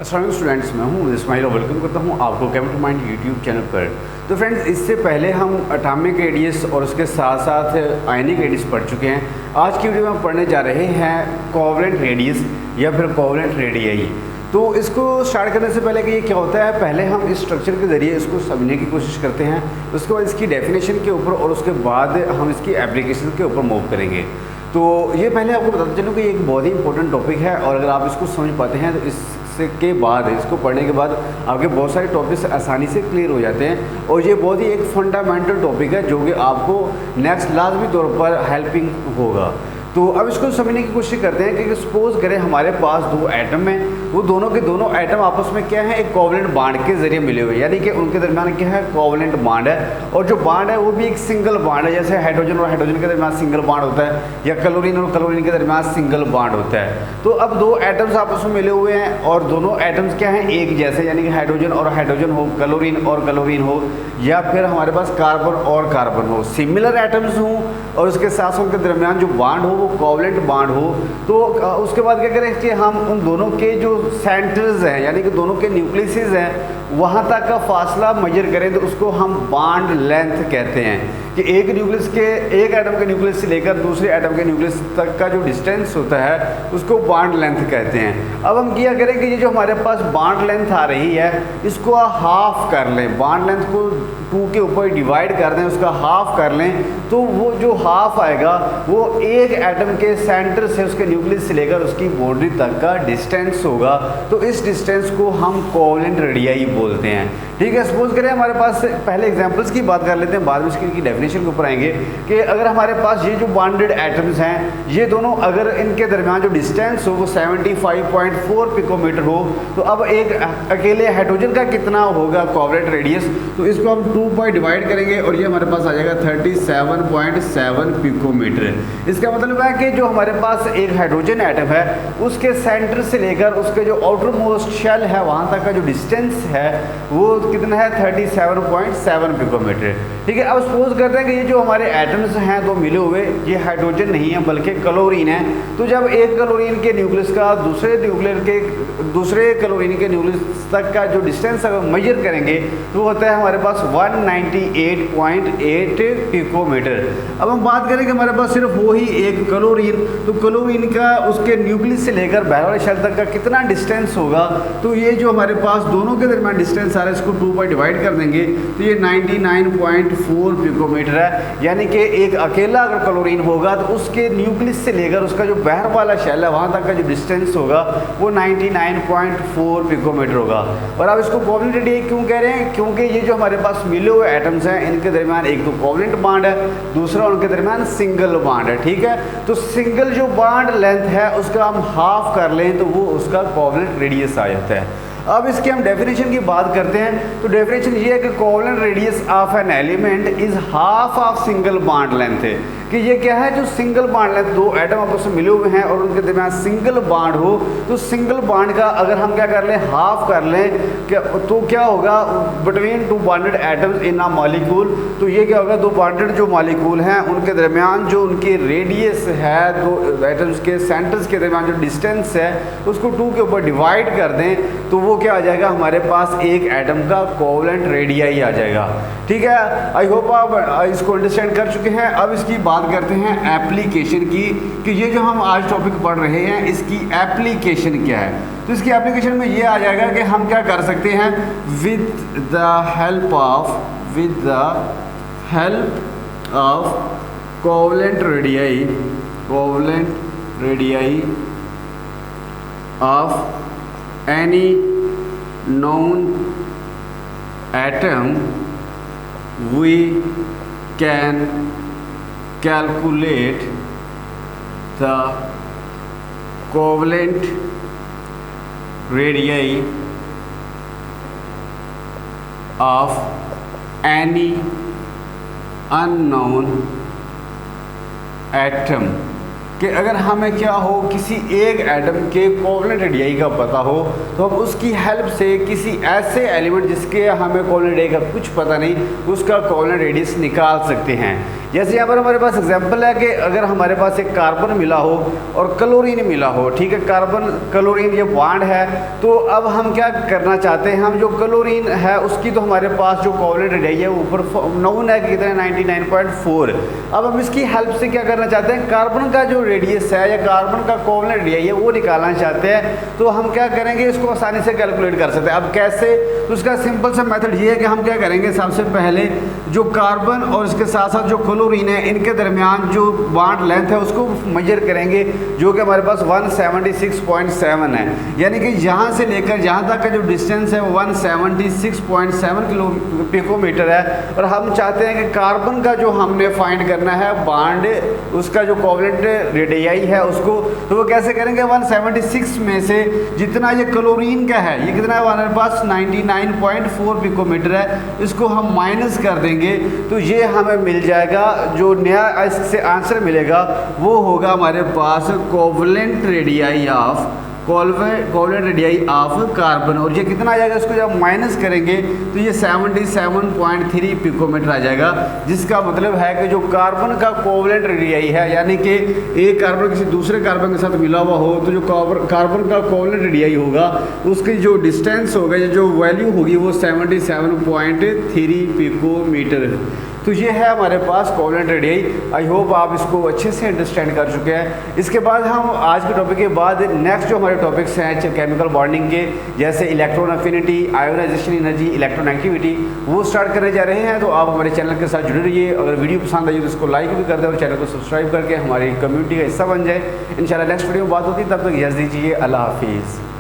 अस्सलाम स्टूडेंट्स, मैं हूं इस्माइल और वेलकम करता हूं आपको केमिस्ट्री माइंड यूट्यूब चैनल पर। तो फ्रेंड्स, इससे पहले हम एटॉमिक रेडियस और उसके साथ साथ आयनिक रेडियस पढ़ चुके हैं। आज की वीडियो में हम पढ़ने जा रहे हैं कोवेलेंट रेडियस या फिर कोवेलेंट रेडियाई। तो इसको स्टार्ट करने से पहले कि ये क्या होता है, पहले हम इस स्ट्रक्चर के ज़रिए इसको समझने की कोशिश करते हैं, उसके बाद इसकी डेफिनेशन के ऊपर और उसके बाद हम इसकी एप्लीकेशन के ऊपर मूव करेंगे। तो ये पहले आपको बताते चलूँ कि ये एक बहुत ही इंपॉर्टेंट टॉपिक है और अगर आप इसको समझ पाते हैं तो इसके बाद इसको पढ़ने के बाद आपके बहुत सारे टॉपिक्स आसानी से क्लियर हो जाते हैं और ये बहुत ही एक फंडामेंटल टॉपिक है जो कि आपको नेक्स्ट लाजमी तौर पर हेल्पिंग होगा। तो अब इसको समझने की कोशिश करते हैं कि सपोज करें हमारे पास दो एटम हैं, वो दोनों के दोनों एटम आपस में क्या है, एक कोवेलेंट बॉन्ड के जरिए मिले हुए, यानी कि उनके दरमियान क्या है, कोवेलेंट बॉन्ड है। और जो बॉन्ड है वो भी एक सिंगल बॉन्ड है, जैसे हाइड्रोजन और हाइड्रोजन के दरमियान सिंगल बॉन्ड होता है या क्लोरीन और क्लोरीन के दरमियान सिंगल बॉन्ड होता है। तो अब दो एटम्स आपस में मिले हुए हैं और दोनों एटम्स क्या हैं, एक जैसे, यानी कि हाइड्रोजन और हाइड्रोजन हो, क्लोरीन और क्लोरीन हो, या फिर हमारे पास कार्बन और कार्बन हो, सिमिलर एटम्स हों और उसके साथ उनके दरमियान जो बॉन्ड हो वो कोवेलेंट बॉन्ड हो। तो उसके बाद क्या करें कि हम उन दोनों के जो सेंटर्स हैं, यानी कि दोनों के न्यूक्लियसेस हैं, वहाँ तक का फासला मेजर करें तो उसको हम बॉन्ड लेंथ कहते हैं। कि एक एटम के न्यूक्लियस से लेकर दूसरे एटम के न्यूक्लियस तक का जो डिस्टेंस होता है उसको बॉन्ड लेंथ कहते हैं। अब हम क्या करें कि ये जो हमारे पास बॉन्ड लेंथ आ रही है इसको हाफ कर लें, बॉन्ड लेंथ को 2 के ऊपर डिवाइड कर दें, उसका हाफ कर लें, तो वो जो हाफ आएगा वो एक एटम के सेंटर से उसके न्यूक्लियस से लेकर उसकी बाउंड्री तक का डिस्टेंस होगा। तो इस डिस्टेंस को हम कोवेलेंट रेडियाई बोलते हैं। ठीक है, सपोज करें हमारे पास पहले एग्जांपल्स की बात कर लेते हैं, बाद में इसकी डेफिनेशन के ऊपर आएंगे कि अगर हमारे पास ये जो बॉन्डेड एटम्स हैं ये दोनों, अगर इनके दरमियान जो डिस्टेंस हो वो 75.4 पिकोमीटर हो, तो अब एक अकेले हाइड्रोजन का कितना होगा कोवेलेंट रेडियस, तो इसको हम 2 पर डिवाइड करेंगे और ये हमारे पास आ जाएगा 37.7 पिकोमीटर। इसका मतलब है कि जो हमारे पास एक हाइड्रोजन एटम है उसके सेंटर से लेकर उसके जो आउटर मोस्ट शेल है वहाँ तक का जो डिस्टेंस है वो कितना है, 37.7 पिकोमीटर। ठीक है, अब सपोज करते हैं कि ये जो हमारे एटम्स हैं दो मिले हुए, ये हाइड्रोजन नहीं है बल्कि क्लोरीन है। तो जब एक क्लोरीन के न्यूक्लियस का दूसरे क्लोरीन के न्यूक्लियस तक का जो डिस्टेंस अगर मेजर करेंगे तो होता है हमारे पास 198.8 पिकोमीटर। अब हम बात करें कि हमारे पास सिर्फ वही एक क्लोरीन, तो क्लोरीन का उसके न्यूक्लियस से लेकर बाहर वाले शेल तक का कितना डिस्टेंस होगा, तो ये जो हमारे पास दोनों के दरमियान डिस्टेंस आ रहा है इसको 2 पर डिवाइड कर देंगे तो ये 99.4 पिकोमीटर है। यानी कि एक अकेला अगर क्लोरीन होगा तो उसके न्यूक्लियस से लेकर उसका जो बाहर वाला शेल है वहाँ तक का जो डिस्टेंस होगा वो 99.4 पिकोमीटर होगा। और अब इसको कोवेलेंट रेडियाई क्यों कह रहे हैं, क्योंकि ये जो हमारे पास मिले हुए एटम्स हैं इनके दरमियान एक तो कोवेलेंट बॉन्ड है, दूसरा उनके दरमियान सिंगल बॉन्ड है। ठीक है, तो सिंगल जो बॉन्ड लेंथ है उसका हम हाफ कर लें तो वो उसका कोवेलेंट रेडियस आ जाता है। अब इसके हम डेफिनेशन की बात करते हैं, तो डेफिनेशन ये है कि covalent radius of an element is half of single bond length है। कि ये क्या है, जो सिंगल बॉन्ड लेंथ, दो एटम आपस में मिले हुए हैं और उनके दरमियान सिंगल बॉन्ड हो, तो सिंगल बॉन्ड का अगर हम क्या कर लें, हाफ कर लें, तो क्या होगा, between 2 bonded atoms in a molecule, तो ये क्या होगा, 2 बॉन्डेड जो मॉलिक्यूल हैं उनके दरमियान जो उनकी रेडियस है, दो एटम्स के सेंटर्स के दरमियान जो डिस्टेंस है उसको 2 के ऊपर डिवाइड कर दें तो वो क्या आ जाएगा, हमारे पास एक एटम का कोवेलेंट रेडियाई आ जाएगा। ठीक है, आई होप आप इसको अंडरस्टैंड कर चुके हैं। अब इसकी बात करते हैं एप्लीकेशन की, कि ये जो हम आज टॉपिक पढ़ रहे हैं इसकी एप्लीकेशन क्या है। तो इसकी एप्लीकेशन में ये आ जाएगा कि हम क्या कर सकते हैं, with the help of covalent radii of any known atom we can calculate the covalent radii of any unknown atom। कि अगर हमें क्या हो, किसी एक एटम के कोवेलेंट रेडियाई का पता हो तो हम उसकी हेल्प से किसी ऐसे एलिमेंट जिसके हमें कोवेलेंट रेडियाई का कुछ पता नहीं उसका कोवेलेंट रेडियस निकाल सकते हैं। जैसे यहाँ पर हमारे पास एग्जांपल है कि अगर हमारे पास एक कार्बन मिला हो और क्लोरीन मिला हो, ठीक है, कार्बन क्लोरीन ये बॉन्ड है, तो अब हम क्या करना चाहते हैं, हम जो क्लोरीन है उसकी तो हमारे पास जो कोवलेंट रेडियस है ऊपर नोन है कि कितना 99.4। अब हम इसकी हेल्प से क्या करना चाहते हैं, कार्बन का जो रेडियस है या कार्बन का कोवलेंट रेडियस है वो निकालना चाहते हैं। तो हम क्या करेंगे, इसको आसानी से कैलकुलेट कर सकते हैं। अब कैसे, तो उसका सिंपल सा मेथड ये है कि हम क्या करेंगे, सबसे पहले जो कार्बन और इसके साथ साथ जो क्लोरीन है इनके दरमियान जो बॉन्ड लेंथ है उसको मेजर करेंगे, जो कि हमारे पास 176.7 है। यानी कि यहाँ से लेकर जहाँ तक का जो डिस्टेंस है वो 176.7 पिकोमीटर है। और हम चाहते हैं कि कार्बन का जो हमने फाइंड करना है बॉन्ड, उसका जो कोवलेंट रेडियस है उसको, तो वो कैसे करेंगे, 176 में से जितना ये क्लोरीन का है, ये कितना है हमारे पास 99.4 पिकोमीटर है, इसको हम माइनस कर देंगे तो ये हमें मिल जाएगा, जो नया इससे आंसर मिलेगा वो होगा हमारे पास कोवलेंट रेडियस ऑफ कार्बन। और ये कितना आ जाएगा, इसको जब माइनस करेंगे तो ये 77.3 पिकोमीटर आ जाएगा, जिसका मतलब है कि जो कार्बन का कोवलेंट रेडियस है, यानी कि एक कार्बन किसी दूसरे कार्बन के साथ मिला हुआ हो तो जो कार्बन का कोवलेंट रेडियस होगा उसकी जो डिस्टेंस होगा या जो वैल्यू होगी वो 77.3 पिकोमीटर। तो ये है हमारे पास कोवलेंट रेडियस। आई होप आप इसको अच्छे से अंडरस्टैंड कर चुके हैं। इसके बाद हम आज के टॉपिक के बाद नेक्स्ट जो हमारे टॉपिक्स हैं केमिकल बॉन्डिंग के, जैसे electron affinity, ionisation energy, electronegativity, वो स्टार्ट करने जा रहे हैं। तो आप हमारे चैनल के साथ जुड़े रहिए। अगर वीडियो पसंद आई तो इसको लाइक भी कर दें और चैनल को सब्सक्राइब करके हमारी कम्युनिटी का हिस्सा बन जाए। इंशाल्लाह नेक्स्ट वीडियो में बात होती है, तब तक इजाज़त दीजिए। अल्लाह हाफिज़।